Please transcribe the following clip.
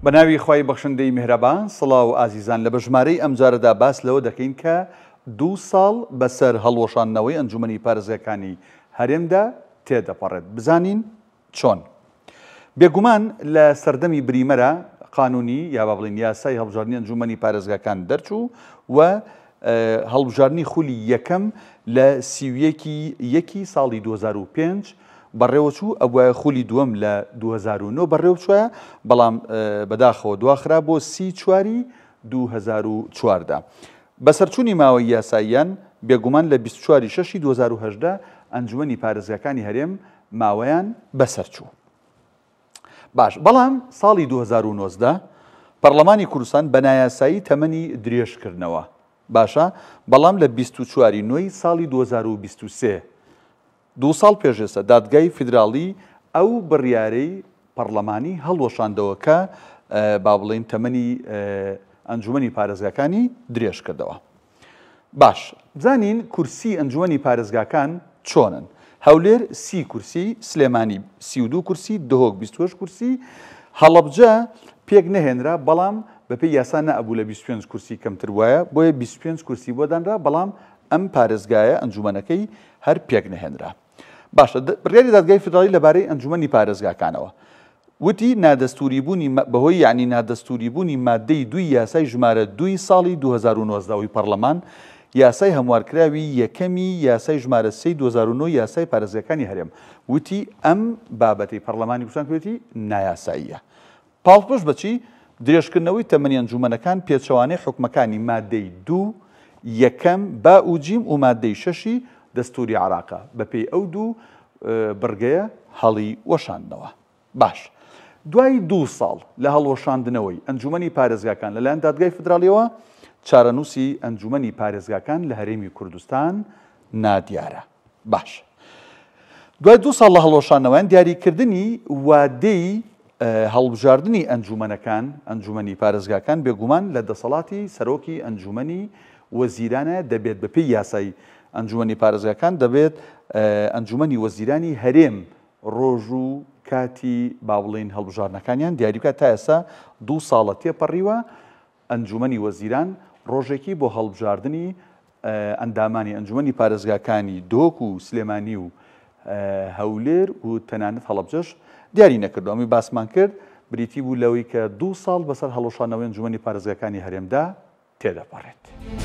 بەناوی خی بەخشندەی میهرەبان سڵاو ئازیزان لە بەژمارەی ئەمجارەدا باس لەوە دەکەین کە 2 ساڵ بەسەر هەڵوەشاندنەوەی ئەنجومەنی پارێزگاکانی هەرێمدا تێدەپەڕێت بزانین چۆن. بێگومان لە سەردەمی بریمەرە قانونی یا با بڵین یاسای هەڵبژاردننی ئەنجومەنی پارێزگاکان دەرچوو و هەڵبژاردننی خولی یەکەم لە 31 ساڵی 2005 بەڕێوەچوو ئەوە خولی دووەم لە 2009 بەڕێوچوە بەڵام بەداخەوە دواخرا بۆ 34 2014 بەسەرچوونی ماوەی یاساییان بێگومان لە 24 شەشی 2018 ئەنجومەنی پارێزگاکانی هەرێم ماوەیان بەسەرچوو. باش بەڵام ساڵی 2019 پەرلەمانی کوردستان بە نایاسایی تەمەنی درێژکردنەوە باشە بەڵام لە 24 نوێی ساڵی 2023 2 ساڵ پێشێستا دادگای فیدراڵی ئەو بڕیارەی پەرلەمانی هەڵوەشاندەوە کە با بڵێن تەمەنی ئەنجومەنی پارێزگاکانی درێژ کردەوە. باش بزانین کورسی ئەنجومەنی پارێزگاکان چۆنن. هەولێر 30 کورسی، سلێمانی 32 کورسی، دهۆک 28 کورسی، هەڵەبجە پێک نەهێنرا بەڵام بەپێی یاسا نەئەبوو لە 25 کورسی کەمتر وایە بۆیە 25 کورسی بۆ دانرا بەڵام ئەم پارێزگایە ئەنجومەنەکەی هەر پێک نەهێنرا. باشە بڕیاری دادگای فیدراڵی لەبارەی ئەنجومەنی پارێزگاکانەوە وتی نادەستوریبوونی بەهۆی یعنی نادەستوریبوونی مادەی 2 یاسای ژمارە 2 ساڵی 2019 پەرلەمان یاسای هەموارکراوی یەکەمی یاسای ژمارە 3 2009 یاسای پارێزگاکانی هەرێم وتی ئەم بابەتەی پەرلەمانی کوردستان پێوتی نایاساییە. پاڵپشت بەچی درێژکردنەوەی تەمەنی ئەنجومەنەکان پێچەوانەی حکومەکانی مادەی 2 یەکەم با و جیم و مادەی 6 دەستوری عراقا بەپێی ئەو دوو بڕگەیە هەڵی وەشاندنەوە. باش دوای 2 ساڵ لە هەڵوەشاندنەوەی ئەنجومەنی پارێزگاکان لەلایەن دادگای فیدراڵیەوە چارەنووسی ئەنجومەنی پارێزگاکان لە هەرێمی کوردستان نادیارە. باش دوای 2 ساڵ لە هەڵوەشاندنەوەیان دیاریکردنی وادەی هەڵبژاردننی ئەنجومەنی پارێزگاکان بێگومان لە دەسەڵاتی سەرۆکی ئەنجومەنی وەزیرانە دەبێت بەپێی یاسای ئەنجومەنی پارێزگاکان دەبێت ئەنجومەنی وەزیرانی هەرێم ڕۆژ و کاتی با بڵێن هەڵبژاردنەکانیان دیاری بکات. تا ئێستا 2 ساڵە تێپەڕیوە ئەنجومەنی وەزیران ڕۆژێکی بۆ هەڵبژاردننی ئەندامانی ئەنجومەنی پارێزگاکانی دۆک و سلێمانی و هەولێر و تەنانەت هەڵەبجەش دیاری نەکردو. ئەمی باسمان کرد بریتی بوو لەوەی کە 2 ساڵ بەسەر هەڵوەشاندنەوەی ئەنجومەنی پارێزگاکانی هەرێمدا تێدەپەڕێت.